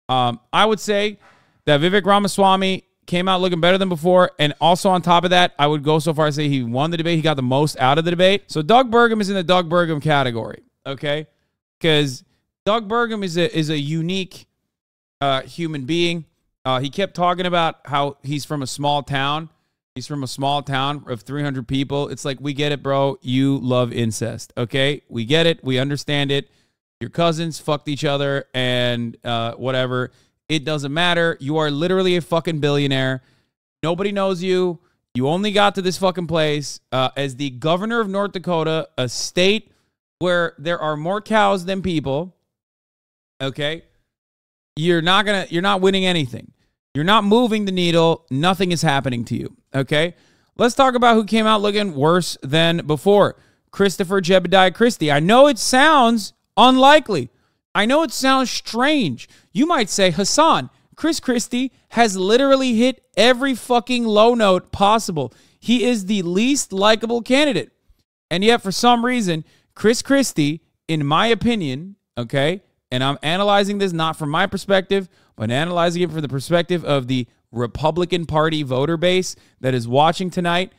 I would say that Vivek Ramaswamy came out looking better than before. And also on top of that, I would go so far as to say he won the debate. He got the most out of the debate. So Doug Burgum is in the Doug Burgum category, okay? Because Doug Burgum is a unique human being. He kept talking about how he's from a small town. He's from a small town of 300 people. It's like, we get it, bro. You love incest, okay? We get it. We understand it. Your cousins fucked each other and whatever. It doesn't matter. You are literally a fucking billionaire. Nobody knows you. You only got to this fucking place as the governor of North Dakota, a state where there are more cows than people, okay? You're not winning anything. You're not moving the needle. Nothing is happening to you, okay? Let's talk about who came out looking worse than before. Christopher Jebediah Christie. I know it sounds unlikely. I know it sounds strange. You might say, Hasan, Chris Christie has literally hit every fucking low note possible. He is the least likable candidate. And yet, for some reason, Chris Christie, in my opinion, okay, and I'm analyzing this not from my perspective, but analyzing it from the perspective of the Republican Party voter base that is watching tonight,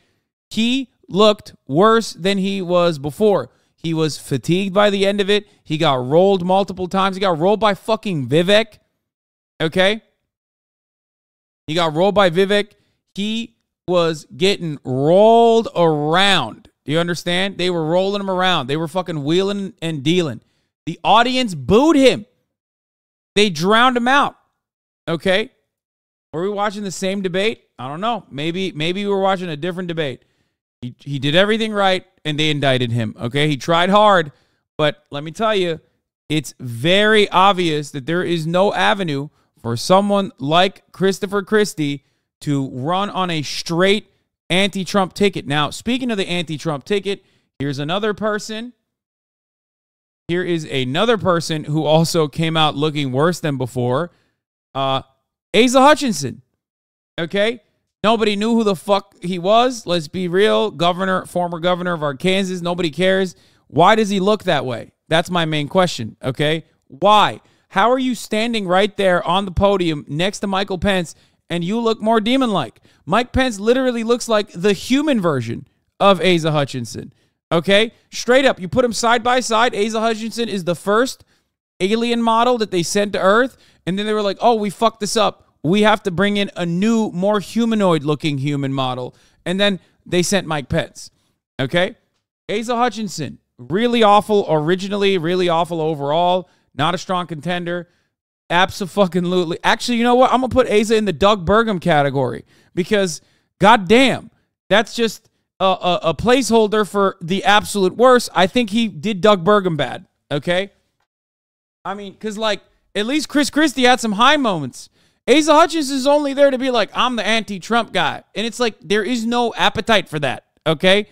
he looked worse than he was before. He was fatigued by the end of it. He got rolled multiple times. He got rolled by fucking Vivek, okay? He got rolled by Vivek. He was getting rolled around. Do you understand? They were rolling him around. They were fucking wheeling and dealing. The audience booed him. They drowned him out. Okay? Were we watching the same debate? I don't know. Maybe we were watching a different debate. He did everything right, and they indicted him. Okay? He tried hard, but let me tell you, it's very obvious that there is no avenue for someone like Christopher Christie to run on a straight anti-Trump ticket. Now, speaking of the anti-Trump ticket, here's another person. Here is another person who also came out looking worse than before. Asa Hutchinson. Okay? Nobody knew who the fuck he was. Let's be real. Former governor of Arkansas. Nobody cares. Why does he look that way? That's my main question. Okay? Why? How are you standing right there on the podium next to Michael Pence and you look more demon-like? Mike Pence literally looks like the human version of Asa Hutchinson. Okay? Straight up, you put them side by side. Asa Hutchinson is the first alien model that they sent to Earth, and then they were like, oh, we fucked this up. We have to bring in a new, more humanoid-looking human model. And then they sent Mike Pence. Okay? Asa Hutchinson, really awful originally, really awful overall. Not a strong contender. Abso-fucking-lutely. Actually, you know what? I'm going to put Asa in the Doug Burgum category because, goddamn, that's just a placeholder for the absolute worst. I think he did Doug Burgum bad, okay? I mean, because, like, at least Chris Christie had some high moments. Asa Hutchinson is only there to be like, I'm the anti-Trump guy. And it's like, there is no appetite for that, okay?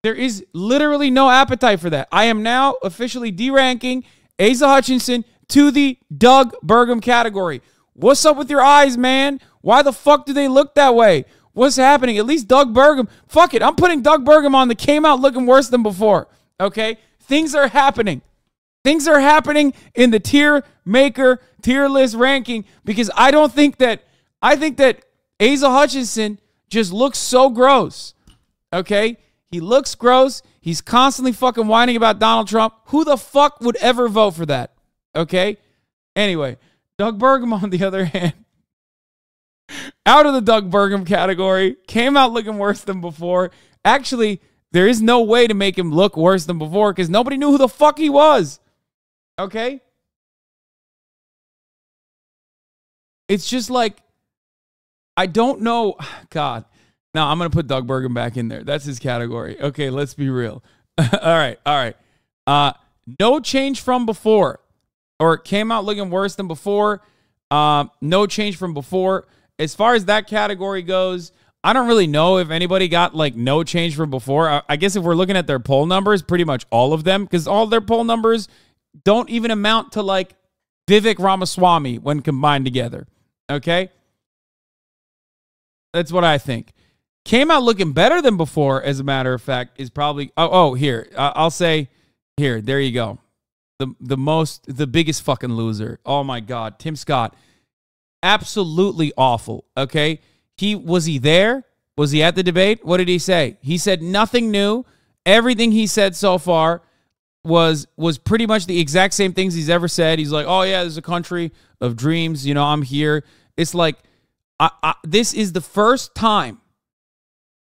There is literally no appetite for that. I am now officially deranking Asa Hutchinson to the Doug Burgum category. What's up with your eyes, man? Why the fuck do they look that way? What's happening? At least Doug Burgum. Fuck it. I'm putting Doug Burgum on that came out looking worse than before. Okay? Things are happening. Things are happening in the tier list ranking because I think that Asa Hutchinson just looks so gross. Okay? He looks gross. He's constantly fucking whining about Donald Trump. Who the fuck would ever vote for that? Okay? Anyway, Doug Burgum, on the other hand, out of the Doug Burgum category, came out looking worse than before. Actually, there is no way to make him look worse than before because nobody knew who the fuck he was. Okay? It's just like, I don't know. God. Now, I'm going to put Doug Burgum back in there. That's his category. Okay, let's be real. All right. No change from before. Or came out looking worse than before. No change from before. As far as that category goes, I don't really know if anybody got, like, no change from before. I guess if we're looking at their poll numbers, pretty much all of them, because all their poll numbers don't even amount to, like, Vivek Ramaswamy when combined together. Okay? That's what I think. Came out looking better than before, as a matter of fact, is probably... here. I'll say... Here, there you go. the biggest fucking loser. Oh my God, Tim Scott, absolutely awful. Okay, was he there? Was he at the debate? What did he say? He said nothing new. Everything he said so far was pretty much the exact same things he's ever said. He's like, oh yeah, there's a country of dreams. You know, I'm here. It's like, this is the first time,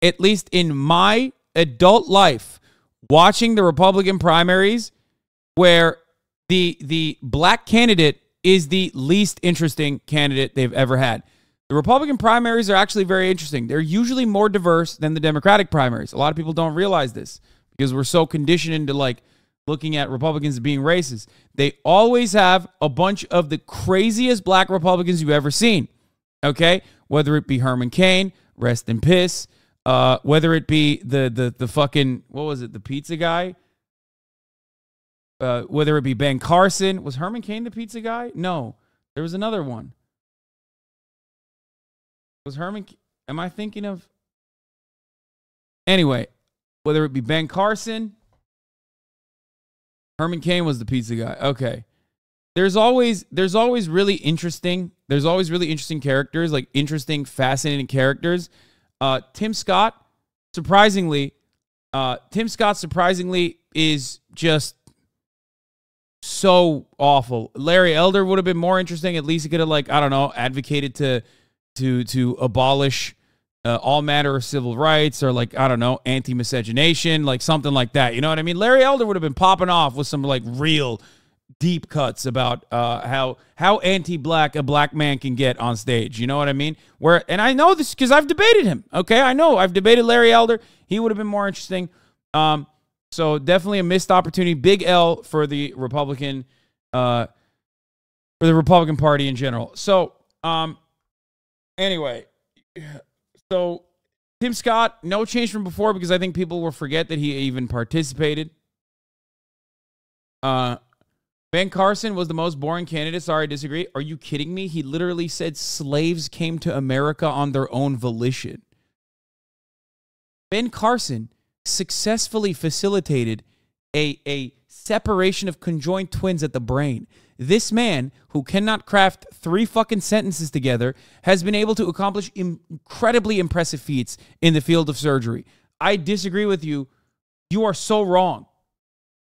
at least in my adult life, watching the Republican primaries, where the black candidate is the least interesting candidate they've ever had. The Republican primaries are actually very interesting. They're usually more diverse than the Democratic primaries. A lot of people don't realize this because we're so conditioned into like looking at Republicans as being racist. They always have a bunch of the craziest black Republicans you've ever seen. Okay? Whether it be Herman Cain, rest in piss, whether it be the fucking, what was it, the pizza guy? Whether it be Ben Carson. Was Herman Cain the pizza guy? No. There was another one. Was Herman, am I thinking of? Anyway, whether it be Ben Carson, Herman Cain was the pizza guy. Okay. There's always really interesting characters, like interesting, fascinating characters. Tim Scott surprisingly is just so awful. Larry Elder would have been more interesting. At least he could have, like, I don't know, advocated to abolish all matter of civil rights, or like, I don't know, anti-miscegenation, like something like that. You know what I mean? Larry Elder would have been popping off with some like real deep cuts about how anti-black a black man can get on stage. You know what I mean? And I know this because I've debated him. Okay, I know I've debated Larry Elder. He would have been more interesting. So definitely a missed opportunity. Big L for the Republican Party in general. So anyway, so Tim Scott, no change from before because I think people will forget that he even participated. Ben Carson was the most boring candidate. Sorry, I disagree. Are you kidding me? He literally said slaves came to America on their own volition. Ben Carson successfully facilitated a separation of conjoined twins at the brain. This man, who cannot craft 3 fucking sentences together, has been able to accomplish incredibly impressive feats in the field of surgery. I disagree with you. You are so wrong.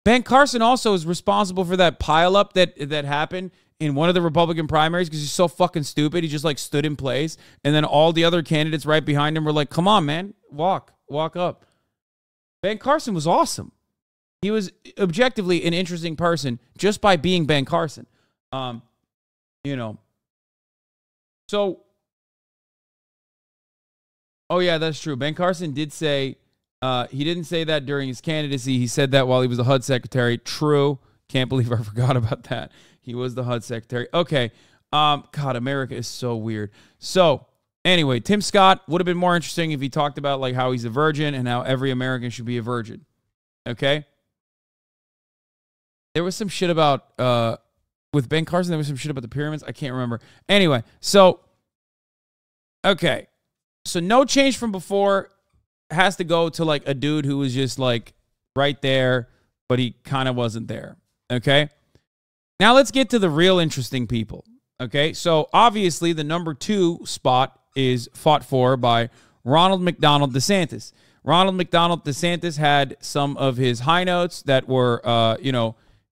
Ben Carson also is responsible for that pileup that happened in one of the Republican primaries because he's so fucking stupid. He just like stood in place, and then all the other candidates right behind him were like, come on, man, walk up. Ben Carson was awesome. He was objectively an interesting person just by being Ben Carson. You know. So, oh yeah, that's true. Ben Carson did say, he didn't say that during his candidacy. He said that while he was the HUD secretary. True. Can't believe I forgot about that. He was the HUD secretary. Okay. God, America is so weird. So, anyway, Tim Scott would have been more interesting if he talked about like how he's a virgin and how every American should be a virgin. Okay? There was some shit about, with Ben Carson, there was some shit about the pyramids. I can't remember. Anyway, so, okay. So, no change from before has to go to like a dude who was just like right there, but he kind of wasn't there. Okay? Now, let's get to the real interesting people. Okay? So, obviously, the number 2 spot is fought for by Ronald McDonald DeSantis. Ronald McDonald DeSantis had some of his high notes that were,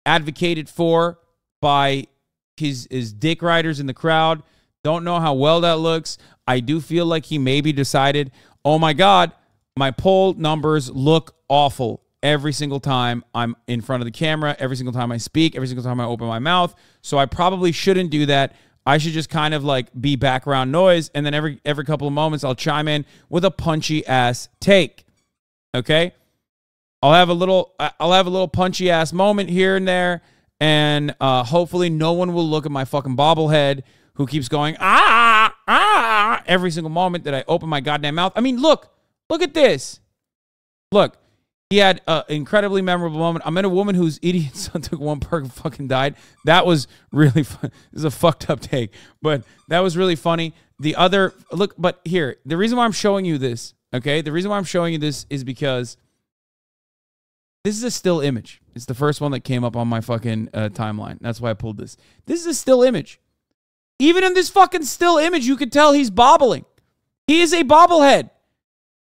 advocated for by his dick riders in the crowd. Don't know how well that looks. I do feel like he maybe decided, oh my God, my poll numbers look awful every single time I'm in front of the camera, every single time I speak, every single time I open my mouth. So I probably shouldn't do that. I should just kind of like be background noise, and then every couple of moments I'll chime in with a punchy ass take. Okay? I'll have a little punchy ass moment here and there, and hopefully no one will look at my fucking bobblehead who keeps going every single moment that I open my goddamn mouth. I mean, look at this. Look, he had an incredibly memorable moment. I met a woman whose idiot son took one perk and fucking died. That was really fun. This is a fucked up take, but that was really funny. But here, the reason why I'm showing you this, okay? The reason why I'm showing you this is because This is a still image. It's the first one that came up on my fucking timeline. That's why I pulled this. This is a still image. Even in this fucking still image, you could tell he's bobbling. He is a bobblehead.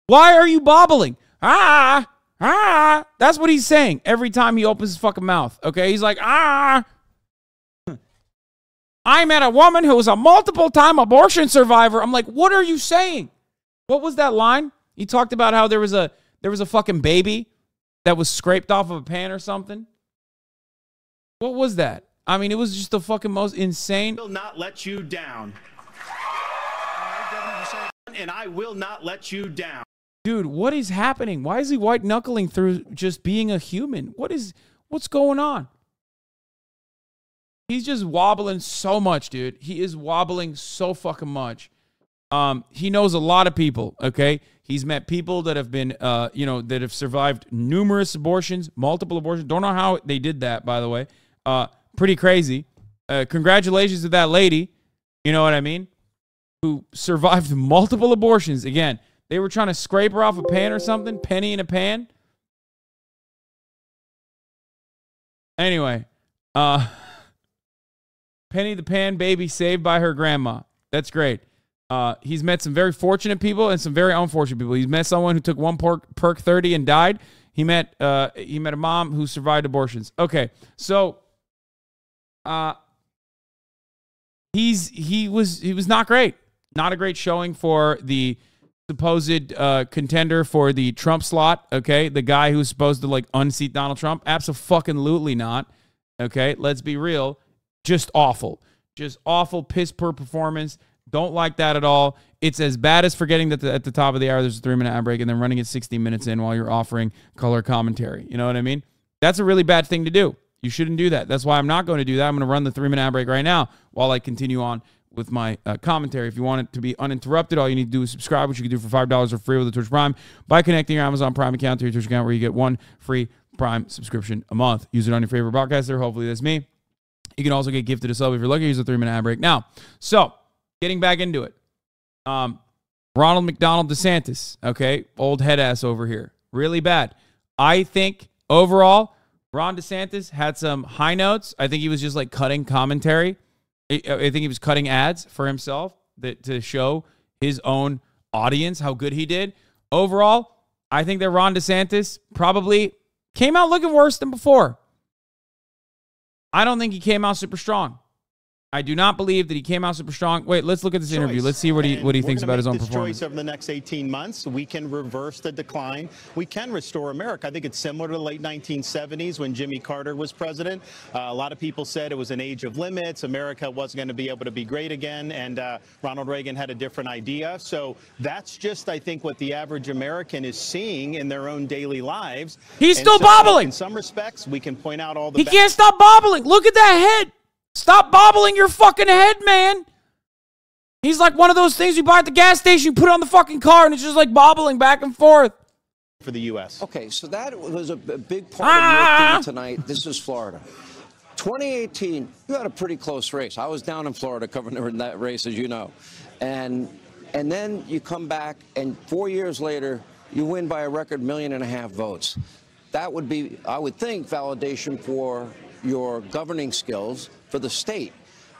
Why are you bobbling? Ah, ah. That's what he's saying every time he opens his fucking mouth. Okay, he's like, ah. I met a woman who was a multiple-time abortion survivor. I'm like, what are you saying? What was that line? He talked about how there was a fucking baby that was scraped off of a pan or something. What was that? I mean, it was just the fucking most insane. I will not let you down. And I will not let you down. Dude, what is happening? Why is he white knuckling through just being a human? What's going on? He's just wobbling so much, dude. He is wobbling so fucking much. He knows a lot of people, okay? He's met people that have been, that have survived numerous abortions, multiple abortions. Don't know how they did that, by the way. Pretty crazy. Congratulations to that lady, you know what I mean, who survived multiple abortions. Again, they were trying to scrape her off a pan or something. Penny in a pan. Anyway, Penny the pan baby saved by her grandma. That's great. He's met some very fortunate people and some very unfortunate people. He's met someone who took one perk 30 and died. He met a mom who survived abortions. Okay, so he was not great. Not a great showing for the supposed contender for the Trump slot. Okay, the guy who's supposed to like unseat Donald Trump. Absolutely not. Okay, let's be real. Just awful. Just awful piss poor performance. Don't like that at all. It's as bad as forgetting that at the top of the hour there's a 3-minute ad break and then running it 60 minutes in while you're offering color commentary. You know what I mean? That's a really bad thing to do. You shouldn't do that. That's why I'm not going to do that. I'm going to run the 3-minute ad break right now while I continue on with my commentary. If you want it to be uninterrupted, all you need to do is subscribe, which you can do for $5 or free with the Twitch Prime by connecting your Amazon Prime account to your Twitch account, where you get one free Prime subscription a month. Use it on your favorite broadcaster. Hopefully that's me. You can also get gifted a sub if you're lucky. Use the 3-minute ad break. Now, so getting back into it. Ronald McDonald DeSantis, okay, old head ass over here. Really bad. I think overall, Ron DeSantis had some high notes. I think he was just like cutting commentary. I think he was cutting ads for himself to show his own audience how good he did. Overall, I think that Ron DeSantis probably came out looking worse than before. I don't think he came out super strong. I do not believe that he came out super strong. Wait, let's look at this interview. Let's see what he thinks about his own performance. Choice over the next 18 months, we can reverse the decline. We can restore America. I think it's similar to the late 1970s when Jimmy Carter was president. A lot of people said it was an age of limits. America wasn't going to be able to be great again, and Ronald Reagan had a different idea. So that's just, I think, what the average American is seeing in their own daily lives. He's still bobbling. In some respects, we can point out all the. He can't stop bobbling. Look at that head. Stop bobbling your fucking head, man. He's like one of those things you buy at the gas station, you put it on the fucking car, and it's just like bobbling back and forth. For the U.S. Okay, so that was a big part of your theme tonight. This is Florida. 2018, you had a pretty close race. I was down in Florida covering that race, as you know. And then you come back, and 4 years later, you win by a record 1.5 million votes. That would be, I would think, validation for your governing skills for the state.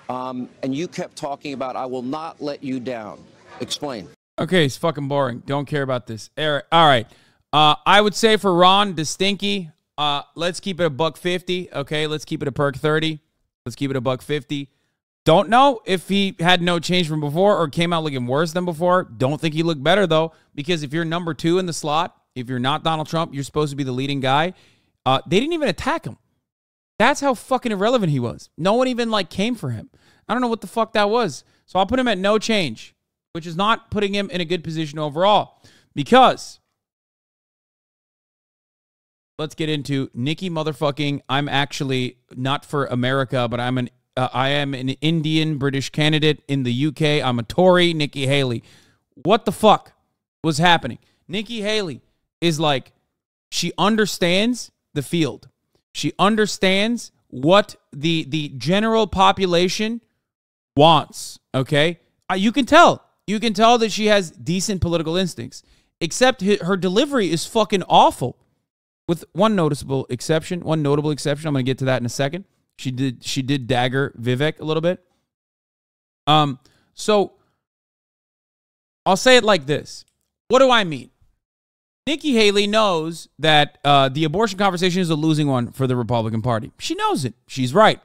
And you kept talking about, I will not let you down. Explain. Okay, it's fucking boring. Don't care about this. All right. I would say for Ron DeStinky, let's keep it $1.50. Okay, let's keep it a perk 30. Let's keep it a $1.50. Don't know if he had no change from before or came out looking worse than before. Don't think he looked better, though, because if you're number 2 in the slot, if you're not Donald Trump, you're supposed to be the leading guy. They didn't even attack him. That's how fucking irrelevant he was. No one even, like, came for him. I don't know what the fuck that was. So I'll put him at no change, which is not putting him in a good position overall. Because let's get into Nikki motherfucking, I'm actually not for America, but I am an Indian British candidate in the UK. I'm a Tory, Nikki Haley. What the fuck was happening? Nikki Haley is like, she understands the field. She understands what the general population wants, okay? You can tell. You can tell that she has decent political instincts, except her delivery is fucking awful with one notable exception. I'm going to get to that in a second. She did dagger Vivek a little bit. So I'll say it like this. What do I mean? Nikki Haley knows that the abortion conversation is a losing one for the Republican Party. She knows it. She's right.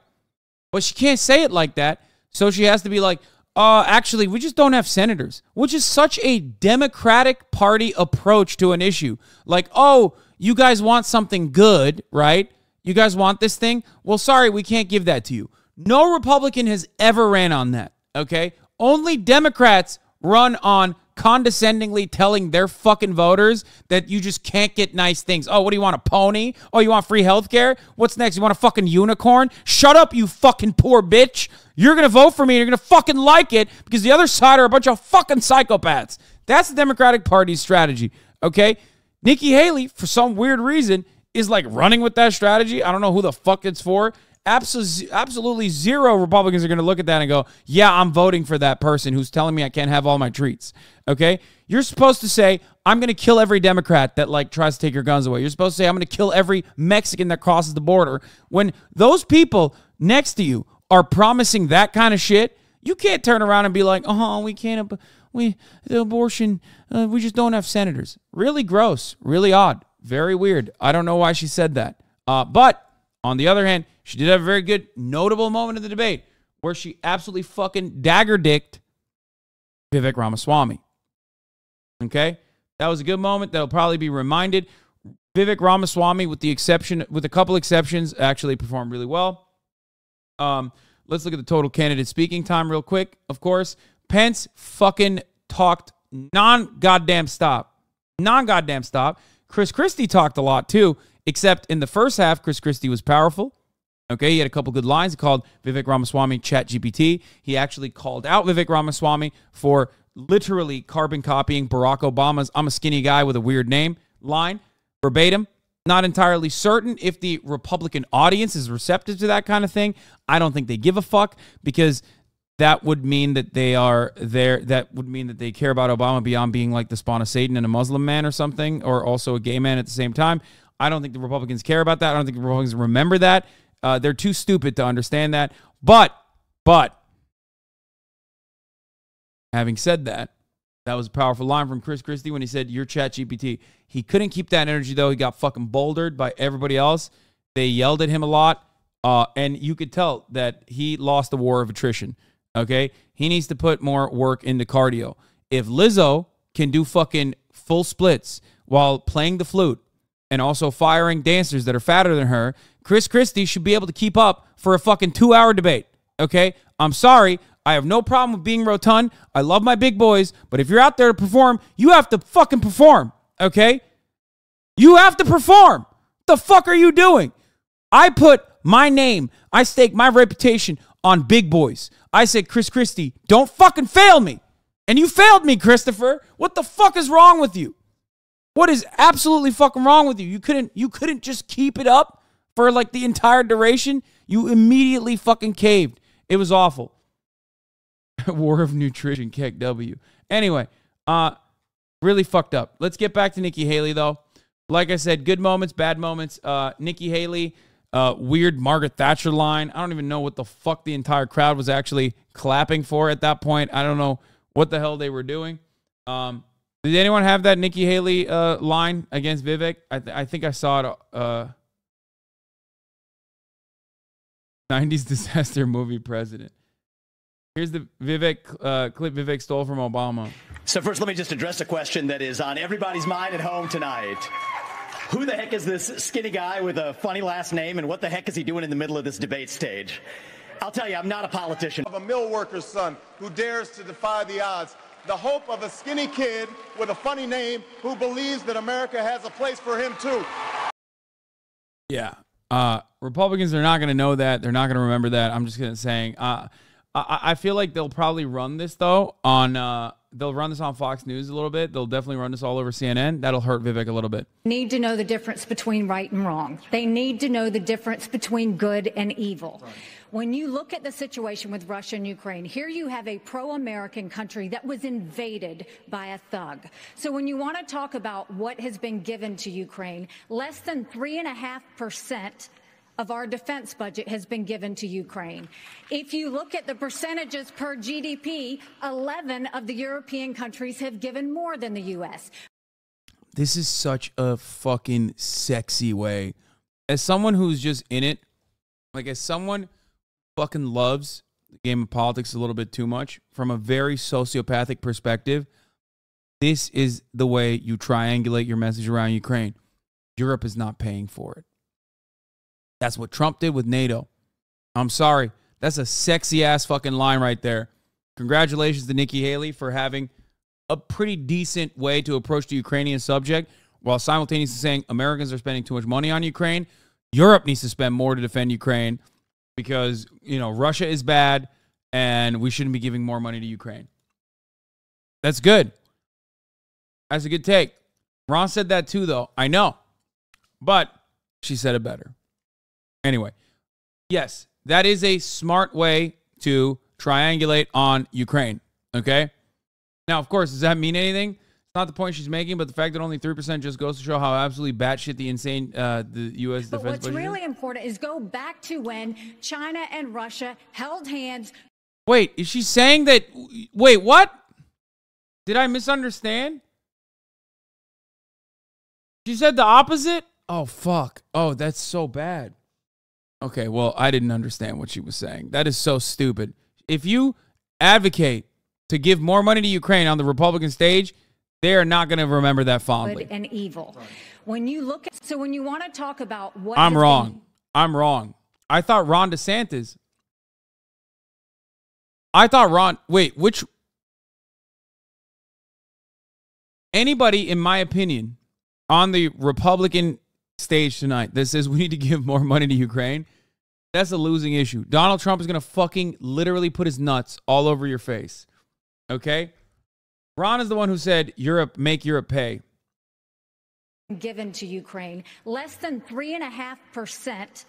But she can't say it like that. So she has to be like, actually, we just don't have senators, which is such a Democratic Party approach to an issue. Like, oh, you guys want something good, right? You guys want this thing? Well, sorry, we can't give that to you. No Republican has ever ran on that, okay? Only Democrats run on condescendingly telling their fucking voters that you just can't get nice things. Oh, what do you want, a pony? Oh, you want free health care? What's next? You want a fucking unicorn? Shut up, you fucking poor bitch. You're going to vote for me and you're going to fucking like it because the other side are a bunch of fucking psychopaths. That's the Democratic Party's strategy, okay? Nikki Haley, for some weird reason, is like running with that strategy. I don't know who the fuck it's for. Absolutely zero Republicans are going to look at that and go, yeah, I'm voting for that person who's telling me I can't have all my treats. Okay? You're supposed to say, I'm going to kill every Democrat that like tries to take your guns away. You're supposed to say, I'm going to kill every Mexican that crosses the border. When those people next to you are promising that kind of shit, you can't turn around and be like, oh, we can't, the abortion, we just don't have senators. Really gross, really odd, very weird. I don't know why she said that. But on the other hand, she did have a very good, notable moment in the debate where she absolutely fucking dagger-dicked Vivek Ramaswamy. Okay? That was a good moment. That'll probably be reminded. Vivek Ramaswamy, with a couple exceptions, actually performed really well. Let's look at the total candidate speaking time real quick. Of course, Pence fucking talked non-goddamn stop. Non-goddamn stop. Chris Christie talked a lot too, except in the first half, Chris Christie was powerful. Okay, he had a couple good lines. He called Vivek Ramaswamy ChatGPT. He actually called out Vivek Ramaswamy for literally carbon copying Barack Obama's "I'm a skinny guy with a weird name" line, verbatim. Not entirely certain if the Republican audience is receptive to that kind of thing. I don't think they give a fuck because that would mean that they are there. That would mean that they care about Obama beyond being like the spawn of Satan and a Muslim man or something, or also a gay man at the same time. I don't think the Republicans care about that. I don't think the Republicans remember that. They're too stupid to understand that. But, having said that, that was a powerful line from Chris Christie when he said, "You're ChatGPT." He couldn't keep that energy, though. He got fucking bouldered by everybody else. They yelled at him a lot, and you could tell that he lost the war of attrition, okay? He needs to put more work into cardio. If Lizzo can do fucking full splits while playing the flute and also firing dancers that are fatter than her, Chris Christie should be able to keep up for a fucking 2-hour debate, okay? I'm sorry. I have no problem with being rotund. I love my big boys, but if you're out there to perform, you have to fucking perform, okay? You have to perform. What the fuck are you doing? I put my name, I stake my reputation on big boys. I said, Chris Christie, don't fucking fail me. And you failed me, Christopher. What the fuck is wrong with you? What is absolutely fucking wrong with you? You couldn't just keep it up for like the entire duration. You immediately fucking caved. It was awful. War of Nutrition, Keck W. Anyway, really fucked up. Let's get back to Nikki Haley, though. Like I said, good moments, bad moments. Nikki Haley, weird Margaret Thatcher line. I don't even know what the fuck the entire crowd was actually clapping for at that point. I don't know what the hell they were doing. Did anyone have that Nikki Haley line against Vivek? I think I saw it. 90s disaster movie president. Here's the Vivek clip Vivek stole from Obama. So first, let me just address a question that is on everybody's mind at home tonight. Who the heck is this skinny guy with a funny last name, and what the heck is he doing in the middle of this debate stage? I'll tell you, I'm not a politician. Of a mill worker's son who dares to defy the odds. The hope of a skinny kid with a funny name who believes that America has a place for him too. Yeah. Republicans are not going to know that. They're not going to remember that. I'm just going to say, I feel like they'll probably run this, though, on they'll run this on Fox News a little bit. They'll definitely run this all over CNN. That'll hurt Vivek a little bit. Need to know the difference between right and wrong. They need to know the difference between good and evil. Right. When you look at the situation with Russia and Ukraine, here you have a pro-American country that was invaded by a thug. So when you want to talk about what has been given to Ukraine, less than 3.5% of our defense budget has been given to Ukraine. If you look at the percentages per GDP, 11 of the European countries have given more than the U.S. This is such a fucking sexy way. As someone who's just in it, like as someone fucking loves the game of politics a little bit too much, from a very sociopathic perspective, this is the way you triangulate your message around Ukraine. Europe is not paying for it. That's what Trump did with NATO. I'm sorry. That's a sexy-ass fucking line right there. Congratulations to Nikki Haley for having a pretty decent way to approach the Ukrainian subject while simultaneously saying Americans are spending too much money on Ukraine. Europe needs to spend more to defend Ukraine because, you know, Russia is bad and we shouldn't be giving more money to Ukraine. That's good. That's a good take. Ron said that too, though. I know. But she said it better. Anyway, yes, that is a smart way to triangulate on Ukraine, okay? Now, of course, does that mean anything? It's not the point she's making, but the fact that only 3% just goes to show how absolutely batshit the insane the U.S. defense budget is. But what's really important is go back to when China and Russia held hands. Wait, is she saying that? Wait, what? Did I misunderstand? She said the opposite? Oh, fuck. Oh, that's so bad. Okay, well, I didn't understand what she was saying. That is so stupid. If you advocate to give more money to Ukraine on the Republican stage, they are not going to remember that fondly. Good and evil. Right. When you look at, so when you want to talk about what I'm wrong. I'm wrong. I thought Ron DeSantis. Wait, which anybody, in my opinion, on the Republican stage tonight that says we need to give more money to Ukraine, that's a losing issue. Donald Trump is going to fucking literally put his nuts all over your face. Okay? Ron is the one who said, Europe, make Europe pay. Given to Ukraine, less than 3.5%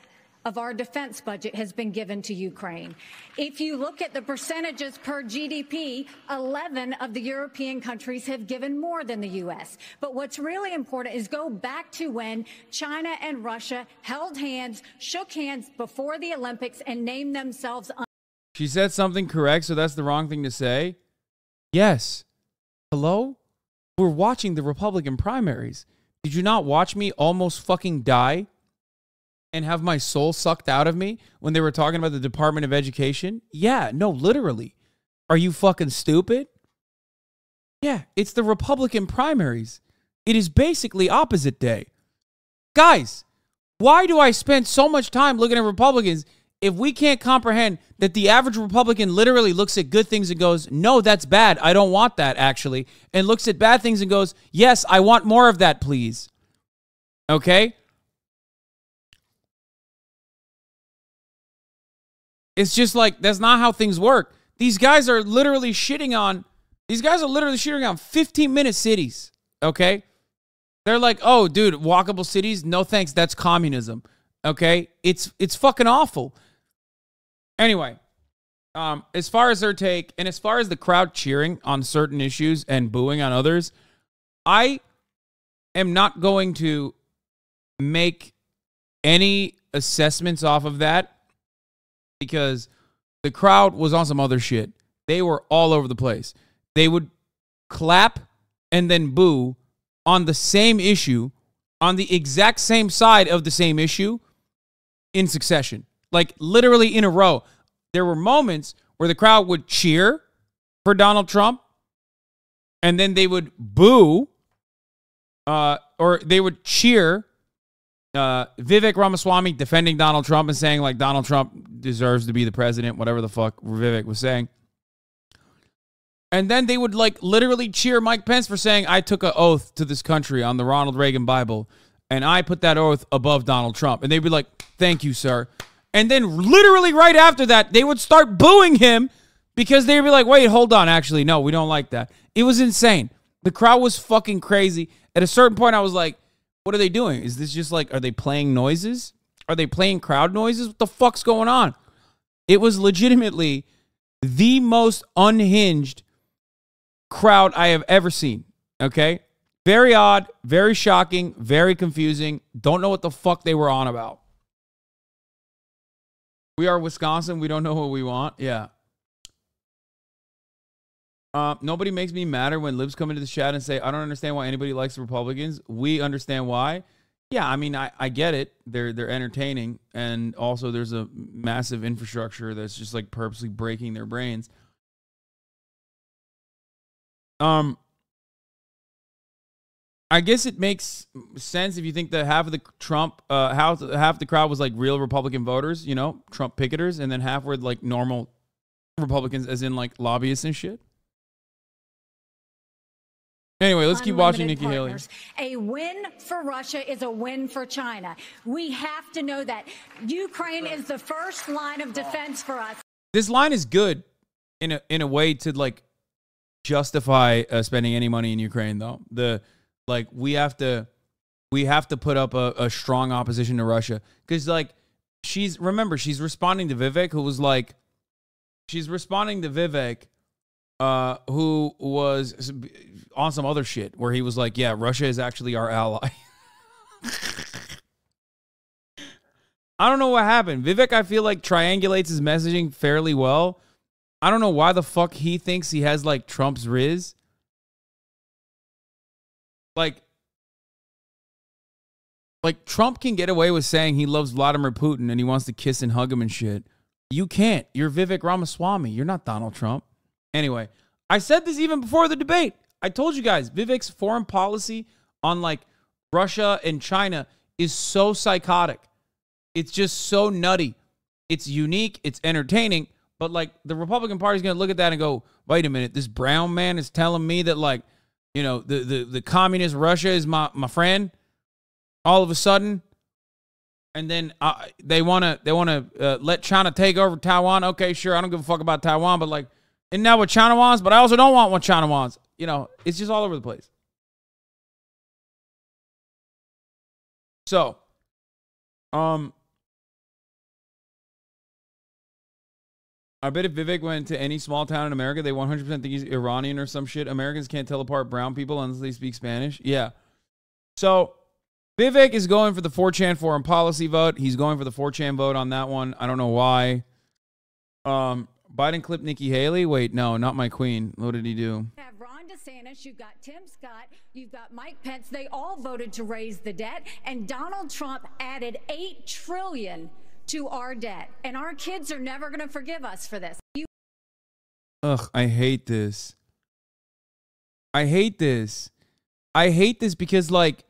of our defense budget has been given to Ukraine. If you look at the percentages per GDP, 11 of the European countries have given more than the U.S. But what's really important is go back to when China and Russia held hands, shook hands before the Olympics, and named themselves. She said something correct, so that's the wrong thing to say. Yes. Hello? We're watching the Republican primaries. Did you not watch me almost fucking die and have my soul sucked out of me when they were talking about the Department of Education? Yeah, no, literally. Are you fucking stupid? Yeah, it's the Republican primaries. It is basically opposite day. Guys, why do I spend so much time looking at Republicans if we can't comprehend that the average Republican literally looks at good things and goes, no, that's bad. I don't want that, actually. And looks at bad things and goes, yes, I want more of that, please. Okay? It's just like, that's not how things work. These guys are literally shitting on 15-minute cities, okay? They're like, oh, dude, walkable cities? No thanks, that's communism, okay? It's fucking awful. Anyway, as far as her take, and as far as the crowd cheering on certain issues and booing on others, I am not going to make any assessments off of that, because the crowd was on some other shit. They were all over the place. They would clap and then boo on the same issue, on the exact same side of the same issue, in succession. Like, literally in a row. There were moments where the crowd would cheer for Donald Trump, and then they would boo, or they would cheer Vivek Ramaswamy defending Donald Trump and saying, like, Donald Trump deserves to be the president, whatever the fuck Vivek was saying. And then they would, like, literally cheer Mike Pence for saying, I took an oath to this country on the Ronald Reagan Bible, and I put that oath above Donald Trump. And they'd be like, thank you, sir. And then literally right after that, they would start booing him Because they'd be like, wait, hold on. Actually, no, we don't like that. It was insane. The crowd was fucking crazy. At a certain point, I was like, what are they doing? Is this just like, are they playing noises? Are they playing crowd noises? What the fuck's going on? It was legitimately the most unhinged crowd I have ever seen. Okay? Very odd, very shocking, very confusing. Don't know what the fuck they were on about. We are Wisconsin. We don't know what we want. Yeah. Nobody makes me madder when libs come into the chat and say, I don't understand why anybody likes the Republicans. We understand why. Yeah, I mean, I get it. They're entertaining. And also there's a massive infrastructure that's just like purposely breaking their brains. I guess it makes sense if you think that half of the half the crowd was like real Republican voters, you know, Trump picketers, and then half were like normal Republicans, as in like lobbyists and shit. Anyway, let's keep watching Nikki Haley. A win for Russia is a win for China. We have to know that. Ukraine is the first line of defense for us. This line is good in a way to like justify spending any money in Ukraine, though. We have to put up a strong opposition to Russia, because like she's responding to Vivek, who was like, who was on some other shit where he was like, yeah, Russia is actually our ally. I don't know what happened. Vivek, I feel like, triangulates his messaging fairly well. I don't know why the fuck he thinks he has like Trump's riz. Like Trump can get away with saying he loves Vladimir Putin and he wants to kiss and hug him and shit. You can't. You're Vivek Ramaswamy. You're not Donald Trump. Anyway, I said this even before the debate. I told you guys, Vivek's foreign policy on like Russia and China is so psychotic. It's just so nutty. It's unique. It's entertaining. But like the Republican Party is going to look at that and go, wait a minute, this brown man is telling me that like, you know, the communist Russia is my friend all of a sudden. And then they want to let China take over Taiwan. Okay, sure. I don't give a fuck about Taiwan, but like, isn't that what China wants? But I also don't want what China wants. You know, it's just all over the place. So, I bet if Vivek went to any small town in America, they 100% think he's Iranian or some shit. Americans can't tell apart brown people unless they speak Spanish. Yeah. So, Vivek is going for the 4chan foreign policy vote. He's going for the 4chan vote on that one. I don't know why. Biden clipped Nikki Haley. Wait, no, not my queen. What did he do? You have Ron DeSantis, you've got Tim Scott, you've got Mike Pence. They all voted to raise the debt, and Donald Trump added $8 trillion to our debt, and our kids are never going to forgive us for this. Ugh, I hate this. I hate this. I hate this because like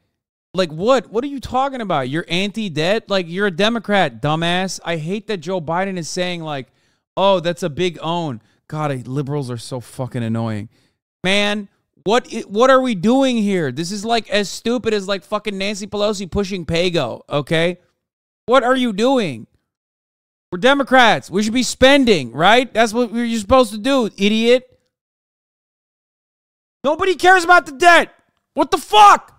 what? What are you talking about? You're anti-debt? Like, you're a Democrat, dumbass. I hate that Joe Biden is saying like, oh, that's a big own. God, liberals are so fucking annoying. Man, what are we doing here? This is like as stupid as like fucking Nancy Pelosi pushing Pago, okay? What are you doing? We're Democrats. We should be spending, right? That's what you're supposed to do, idiot. Nobody cares about the debt. What the fuck?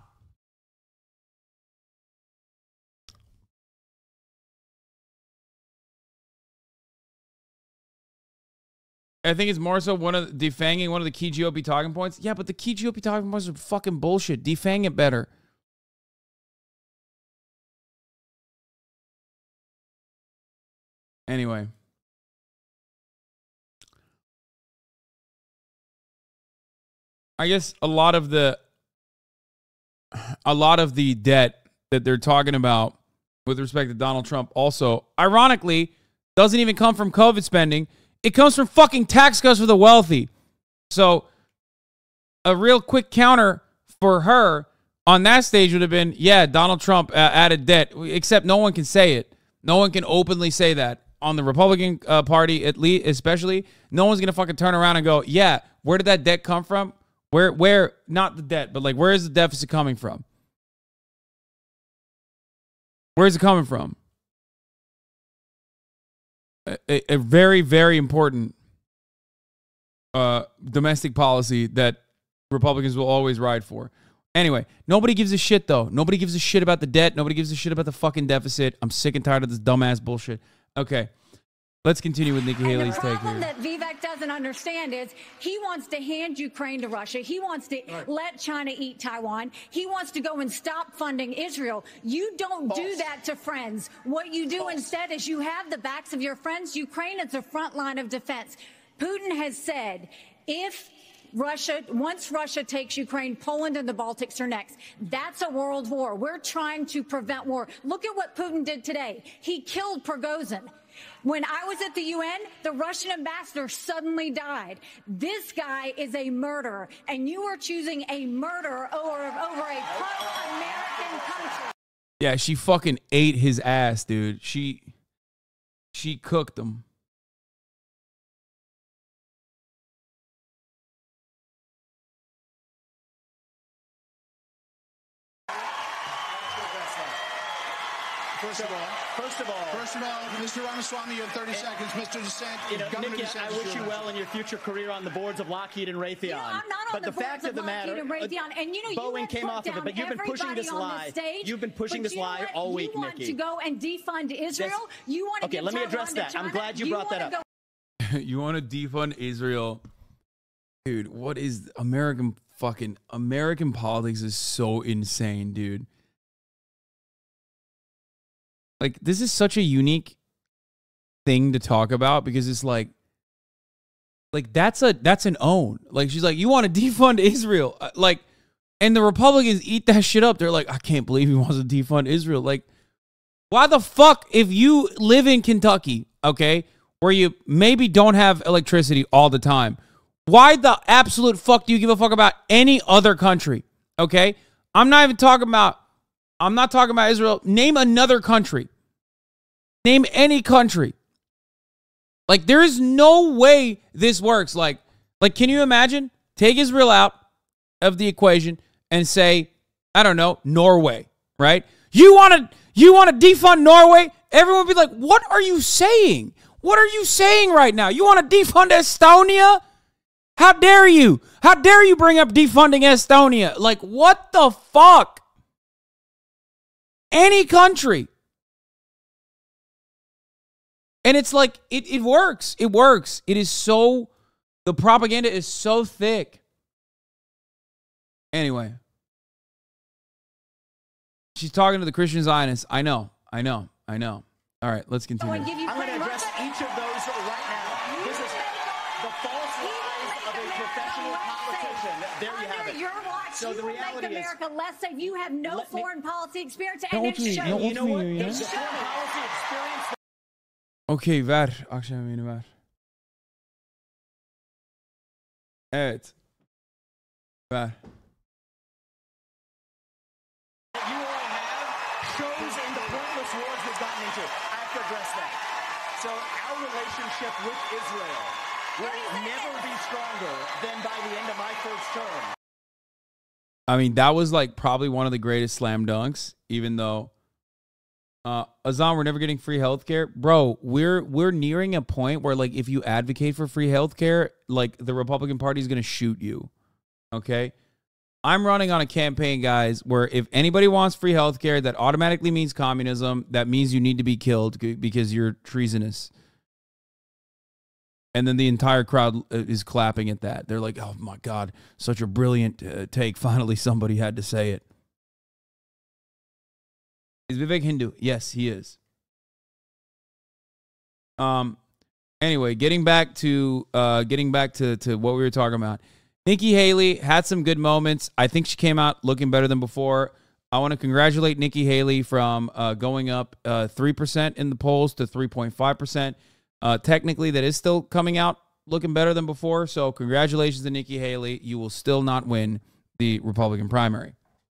I think it's more so defanging one of the key GOP talking points. Yeah, but the key GOP talking points are fucking bullshit. Defang it better. Anyway. I guess a lot of the debt that they're talking about with respect to Donald Trump also, ironically, doesn't even come from COVID spending. It comes from fucking tax cuts for the wealthy. So a real quick counter for her on that stage would have been, yeah, Donald Trump added debt, except no one can say it. No one can openly say that. On the Republican Party, at least, especially, no one's going to fucking turn around and go, yeah, where did that debt come from? Where, not the debt, but like, where is the deficit coming from? Where is it coming from? A very, very important domestic policy that Republicans will always ride for. Anyway, nobody gives a shit, though. Nobody gives a shit about the debt. Nobody gives a shit about the fucking deficit. I'm sick and tired of this dumbass bullshit. Okay, let's continue with Nikki Haley's take here. The problem that Vivek doesn't understand is he wants to hand Ukraine to Russia. He wants to let China eat Taiwan. He wants to go and stop funding Israel. You don't do that to friends. What you do instead is you have the backs of your friends. Ukraine is the front line of defense. Putin has said once Russia takes Ukraine, Poland and the Baltics are next. That's a world war. We're trying to prevent war. Look at what Putin did today. He killed Prigozhin. When I was at the UN, the Russian ambassador suddenly died. This guy is a murderer, and you are choosing a murderer over a pro-American country. Yeah, she fucking ate his ass, dude. She cooked him. First of all, Mr. Ramaswamy, you have 30 seconds. Mr. DeSantis, Nikki, I wish you well in your future career on the boards of Lockheed and Raytheon. You know, I'm not on the boards of Lockheed and Raytheon. And you know, Boeing came off of it, but you've been pushing this lie. You've been pushing this lie all week, Nikki. You want to go and defund Israel? You want to okay, let me address that. I'm glad you brought that up. You want to defund Israel? Dude, what is American politics is so insane, dude. Like, this is such a unique thing to talk about because it's like that's an own. Like, she's like, you want to defund Israel? Like, and the Republicans eat that shit up. They're like, I can't believe he wants to defund Israel. Like, why the fuck, if you live in Kentucky, okay, where you maybe don't have electricity all the time, why the absolute fuck do you give a fuck about any other country? Okay? I'm not talking about Israel. Name another country. Name any country. Like, there is no way this works. Like, can you imagine? Take Israel out of the equation and say, I don't know, Norway, right? You want to defund Norway? Everyone would be like, what are you saying? What are you saying right now? You want to defund Estonia? How dare you? How dare you bring up defunding Estonia? Like, what the fuck? Any country. And it's like, it works. It works. It is so, the propaganda is so thick. Anyway. She's talking to the Christian Zionists. I know. All right, let's continue. I'm going to address each of those right now. This is the false lies of a professional politician. There you have it. Your watch, so the reality make America is, less safe. You have no foreign policy experience, and Don't it's showing. You know what? There's foreign policy experience. Okey, ver. Akşam yemeğini ver. Evet. Ver. You all have shows in the pointless wars we've gotten into. I have to address that. So our relationship with Israel will never be stronger than by the end of my first term. I mean, that was like probably one of the greatest slam dunks, even though Hasan, we're never getting free healthcare. Bro, we're nearing a point where, like, if you advocate for free healthcare, like, the Republican Party is going to shoot you. Okay? I'm running on a campaign, guys, where if anybody wants free healthcare, that automatically means communism. That means you need to be killed because you're treasonous. And then the entire crowd is clapping at that. They're like, oh, my God, such a brilliant take. Finally, somebody had to say it. Is Vivek Hindu? Yes, he is. Anyway, getting back to what we were talking about. Nikki Haley had some good moments. I think she came out looking better than before. I want to congratulate Nikki Haley from going up 3% in the polls to 3.5%. Technically, that is still coming out looking better than before. So congratulations to Nikki Haley. You will still not win the Republican primary.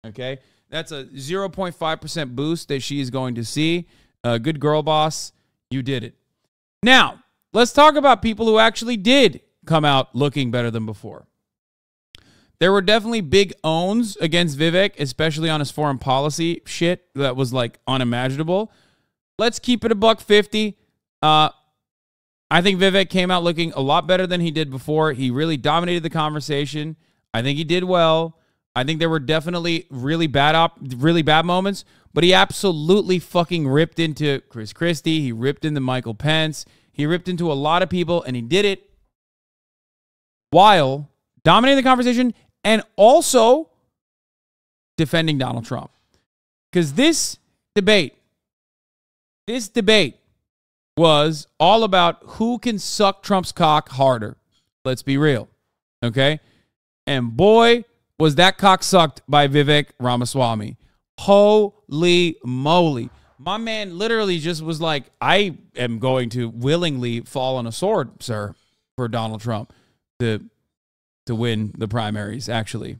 Okay? That's a 0.5% boost that she is going to see. Good girl, boss. You did it. Now, let's talk about people who actually did come out looking better than before. There were definitely big owns against Vivek, especially on his foreign policy shit that was, like, unimaginable. Let's keep it $1.50. I I think Vivek came out looking a lot better than he did before. He really dominated the conversation. I think he did well. I think there were definitely really bad moments, but he absolutely fucking ripped into Chris Christie. He ripped into Michael Pence. He ripped into a lot of people, and he did it while dominating the conversation and also defending Donald Trump. Because this debate was all about who can suck Trump's cock harder. Let's be real, okay? And boy, was that cock sucked by Vivek Ramaswamy. Holy moly. My man literally just was like, I am going to willingly fall on a sword, sir, for Donald Trump to win the primaries, actually.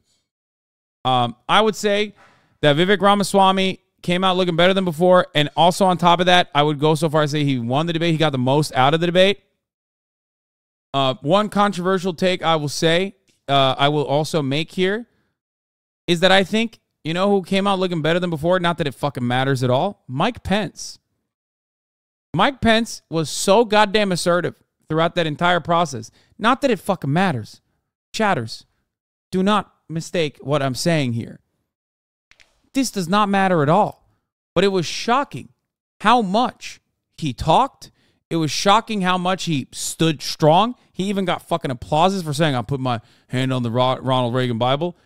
I would say that Vivek Ramaswamy came out looking better than before. And also on top of that, I would go so far as to say he won the debate. He got the most out of the debate. One controversial take I will say, I will also make here, is that I think, you know who came out looking better than before? Not that it fucking matters at all. Mike Pence. Mike Pence was so goddamn assertive throughout that entire process. Not that it fucking matters. Chatters, do not mistake what I'm saying here. This does not matter at all. But it was shocking how much he talked. It was shocking how much he stood strong. He even got fucking applauses for saying, "I'll put my hand on the Ronald Reagan Bible."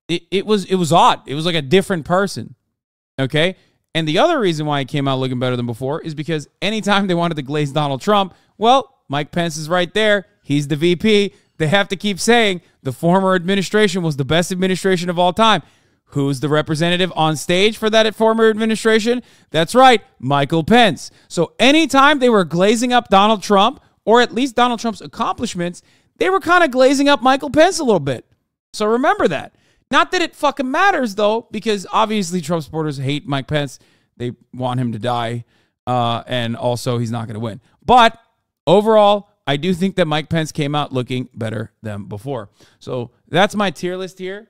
It was odd. It was like a different person. Okay? And the other reason why he came out looking better than before is because anytime they wanted to glaze Donald Trump, well, Mike Pence is right there. He's the VP. They have to keep saying the former administration was the best administration of all time. Who's the representative on stage for that former administration? That's right, Michael Pence. So anytime they were glazing up Donald Trump, or at least Donald Trump's accomplishments, they were kind of glazing up Michael Pence a little bit. So remember that. Not that it fucking matters, though, because obviously Trump supporters hate Mike Pence. They want him to die, and also he's not going to win. But overall, I do think that Mike Pence came out looking better than before. So that's my tier list here.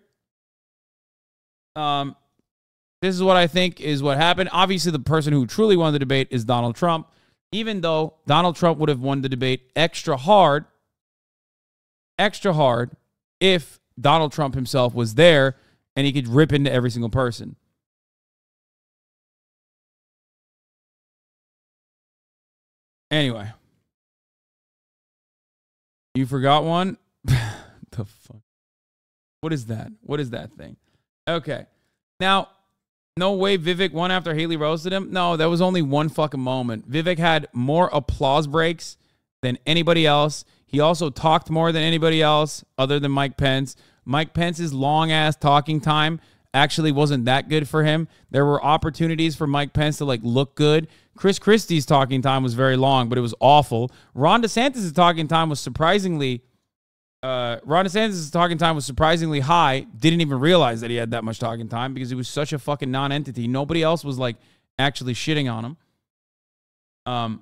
This is what I think is what happened. Obviously, the person who truly won the debate is Donald Trump, even though Donald Trump would have won the debate extra hard if Donald Trump himself was there and he could rip into every single person. Anyway. You forgot one? The fuck? What is that? What is that thing? Okay. Now, no way Vivek won after Haley roasted him. No, that was only one fucking moment. Vivek had more applause breaks than anybody else. He also talked more than anybody else other than Mike Pence. Mike Pence's long-ass talking time actually wasn't that good for him. There were opportunities for Mike Pence to, like, look good. Chris Christie's talking time was very long, but it was awful. Ron DeSantis' talking time was surprisingly high. Didn't even realize that he had that much talking time because he was such a fucking non-entity. Nobody else was, like, actually shitting on him.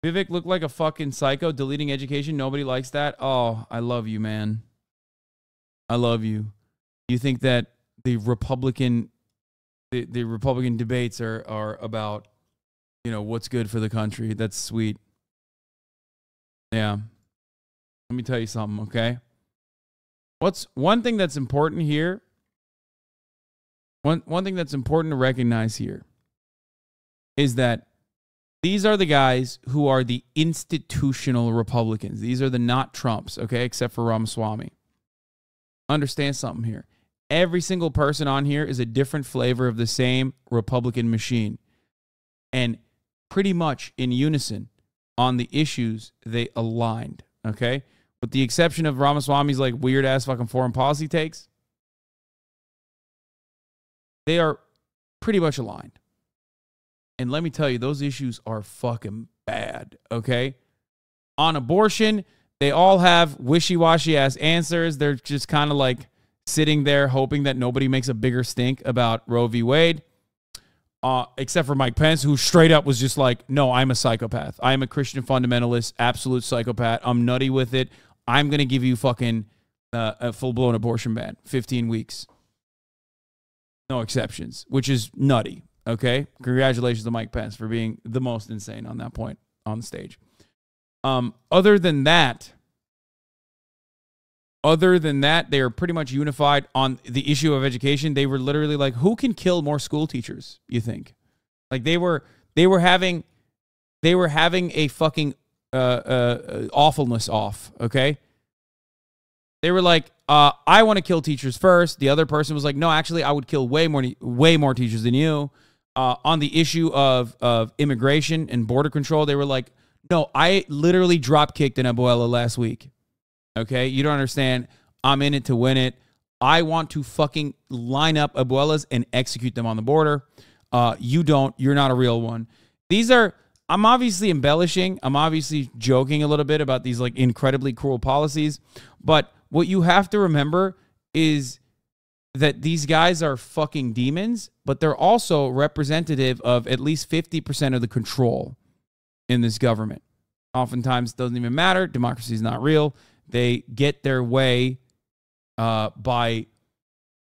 Vivek looked like a fucking psycho deleting education. Nobody likes that. Oh, I love you, man. I love you. You think that the Republican debates are about, you know, what's good for the country. That's sweet. Yeah. Let me tell you something, okay? What's one thing that's important here? One thing that's important to recognize here is that these are the guys who are the institutional Republicans. These are the not Trumps, okay, except for Ramaswamy. Understand something here. Every single person on here is a different flavor of the same Republican machine. And pretty much in unison on the issues they aligned, okay? With the exception of Ramaswamy's like weird-ass fucking foreign policy takes. They are pretty much aligned. And let me tell you, those issues are fucking bad, okay? On abortion, they all have wishy-washy ass answers. They're just kind of like sitting there hoping that nobody makes a bigger stink about Roe v. Wade. Except for Mike Pence, who straight up was just like, no, I'm a psychopath. I am a Christian fundamentalist, absolute psychopath. I'm nutty with it. I'm going to give you fucking a full-blown abortion ban, 15 weeks. No exceptions, which is nutty. Okay? Congratulations to Mike Pence for being the most insane on that point on the stage. Other than that, they are pretty much unified on the issue of education. They were literally like, who can kill more school teachers, you think? Like they were having a fucking awfulness off, okay? They were like, I want to kill teachers first. The other person was like, no, actually, I would kill way more teachers than you. On the issue of immigration and border control, they were like, no, I literally drop-kicked an abuela last week. Okay? You don't understand. I'm in it to win it. I want to fucking line up abuelas and execute them on the border. You don't. You're not a real one. I'm obviously embellishing. I'm obviously joking a little bit about these like incredibly cruel policies. But what you have to remember is that these guys are fucking demons, but they're also representative of at least 50% of the control in this government. Oftentimes, it doesn't even matter. Democracy is not real. They get their way by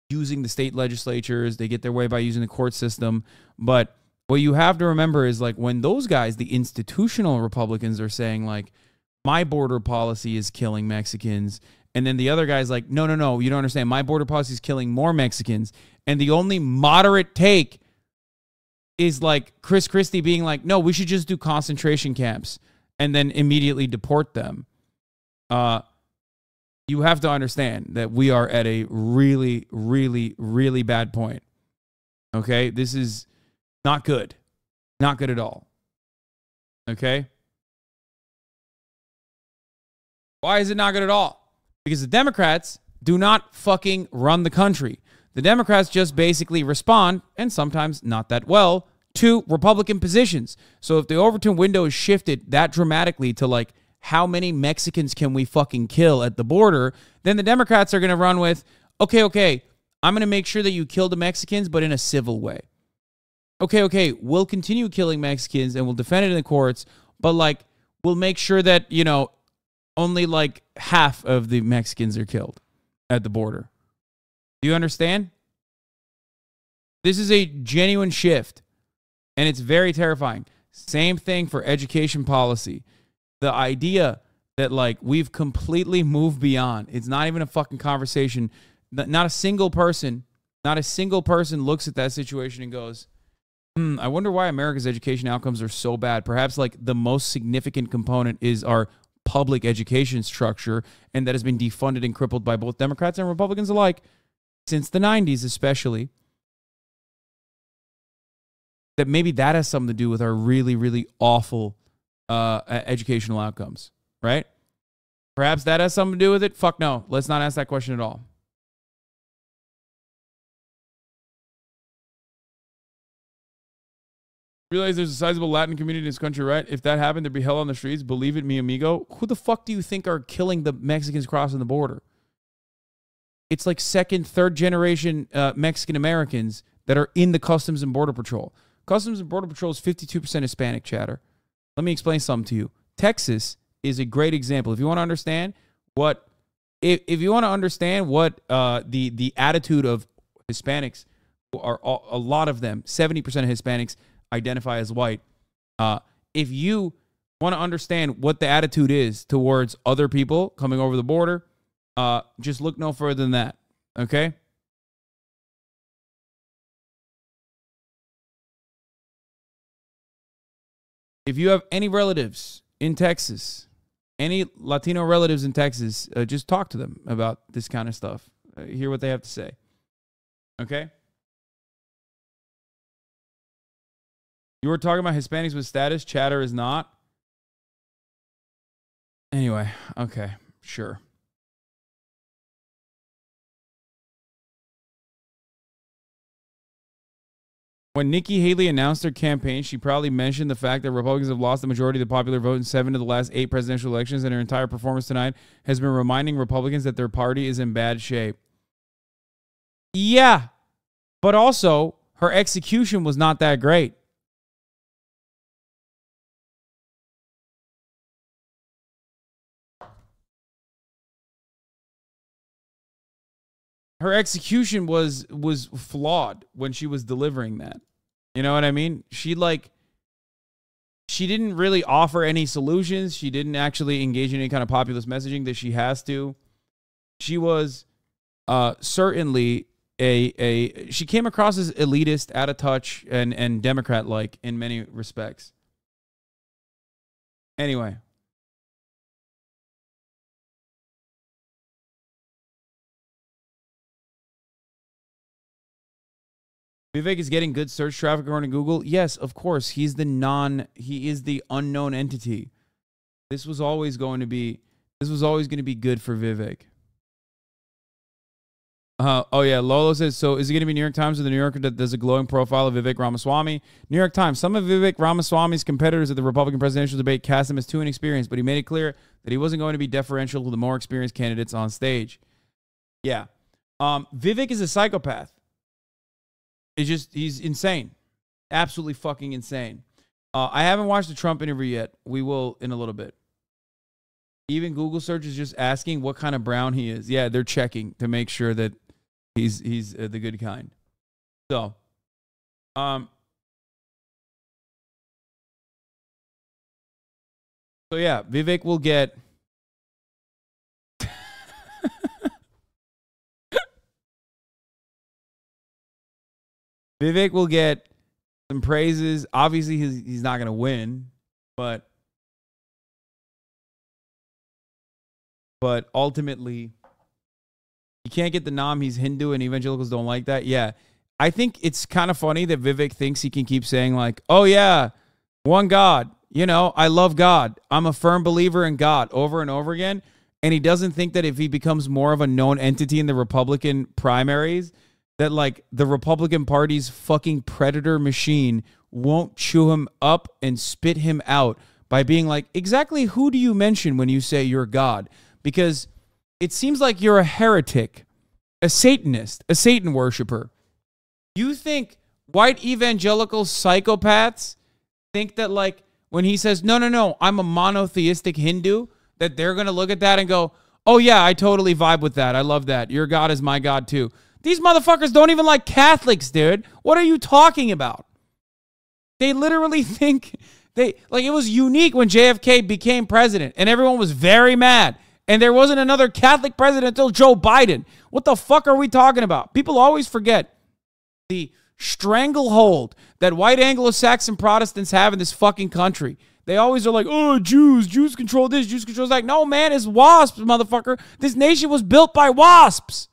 using the state legislatures. They get their way by using the court system. But what you have to remember is like when those guys, the institutional Republicans, are saying like, my border policy is killing Mexicans. And then the other guy's like, no, you don't understand. My border policy is killing more Mexicans. And the only moderate take is like Chris Christie being like, no, we should just do concentration camps and then immediately deport them. You have to understand that we are at a really, really, really bad point. Okay? This is not good. Not good at all. Okay? Why is it not good at all? Because the Democrats do not fucking run the country. The Democrats just basically respond, and sometimes not that well, to Republican positions. So if the Overton window is shifted that dramatically to like, how many Mexicans can we fucking kill at the border, then the Democrats are going to run with, okay, I'm going to make sure that you kill the Mexicans, but in a civil way. Okay, we'll continue killing Mexicans and we'll defend it in the courts, but like, we'll make sure that, you know, only like half of the Mexicans are killed at the border. Do you understand? This is a genuine shift, and it's very terrifying. Same thing for education policy. The idea that like we've completely moved beyond. It's not even a fucking conversation. Not a single person looks at that situation and goes, I wonder why America's education outcomes are so bad. Perhaps like the most significant component is our public education structure, and that has been defunded and crippled by both Democrats and Republicans alike since the 90s especially. That maybe that has something to do with our really, really awful educational outcomes, right? Perhaps that has something to do with it. Fuck no. Let's not ask that question at all. Realize there's a sizable Latin community in this country, right? If that happened, there'd be hell on the streets. Believe it, mi amigo. Who the fuck do you think are killing the Mexicans crossing the border? It's like second, third generation Mexican Americans that are in the Customs and Border Patrol. Customs and Border Patrol is 52% Hispanic, chatter. Let me explain something to you. Texas is a great example. If you want to understand what, if you want to understand what the attitude of Hispanics are, a lot of them, 70% of Hispanics identify as white. If you want to understand what the attitude is towards other people coming over the border, just look no further than that. Okay? If you have any relatives in Texas, any Latino relatives in Texas, just talk to them about this kind of stuff. Hear what they have to say. Okay? You were talking about Hispanics with status. Chatter is not. Anyway, okay, sure. When Nikki Haley announced her campaign, she proudly mentioned the fact that Republicans have lost the majority of the popular vote in 7 of the last 8 presidential elections, and her entire performance tonight has been reminding Republicans that their party is in bad shape. Yeah, but also her execution was not that great. Her execution was flawed when she was delivering that. You know what I mean? She didn't really offer any solutions. She didn't actually engage in any kind of populist messaging that she has to. She was certainly she came across as elitist, out of touch, and Democrat-like in many respects. Anyway. Vivek is getting good search traffic according to Google. Yes, of course. He is the unknown entity. This was always going to be good for Vivek. Oh yeah, Lolo says, so is it going to be New York Times or the New Yorker that does a glowing profile of Vivek Ramaswamy? New York Times. Some of Vivek Ramaswamy's competitors at the Republican presidential debate cast him as too inexperienced, but he made it clear that he wasn't going to be deferential to the more experienced candidates on stage. Yeah. Vivek is a psychopath. He's insane. Absolutely fucking insane. I haven't watched the Trump interview yet. We will in a little bit. Even Google search is just asking what kind of brown he is. Yeah, they're checking to make sure that he's the good kind. So, yeah, Vivek will get some praises. Obviously, he's not going to win, but ultimately, you can't get the nom. He's Hindu, and evangelicals don't like that. Yeah, I think it's kind of funny that Vivek thinks he can keep saying like, "Oh yeah, one God." You know, I love God. I'm a firm believer in God over and over again. And he doesn't think that if he becomes more of a known entity in the Republican primaries, that like the Republican Party's fucking predator machine won't chew him up and spit him out by being like, exactly who do you mention when you say you're God? Because it seems like you're a heretic, a Satanist, a Satan worshiper. You think white evangelical psychopaths think that like, when he says, no, I'm a monotheistic Hindu, that they're going to look at that and go, oh, yeah, I totally vibe with that. I love that. Your God is my God, too. These motherfuckers don't even like Catholics, dude. What are you talking about? They literally think it was unique when JFK became president and everyone was very mad. And there wasn't another Catholic president until Joe Biden. What the fuck are we talking about? People always forget the stranglehold that white Anglo-Saxon Protestants have in this fucking country. They always are like, oh, Jews control this, Jews control that. No, man, it's wasps, motherfucker. This nation was built by wasps.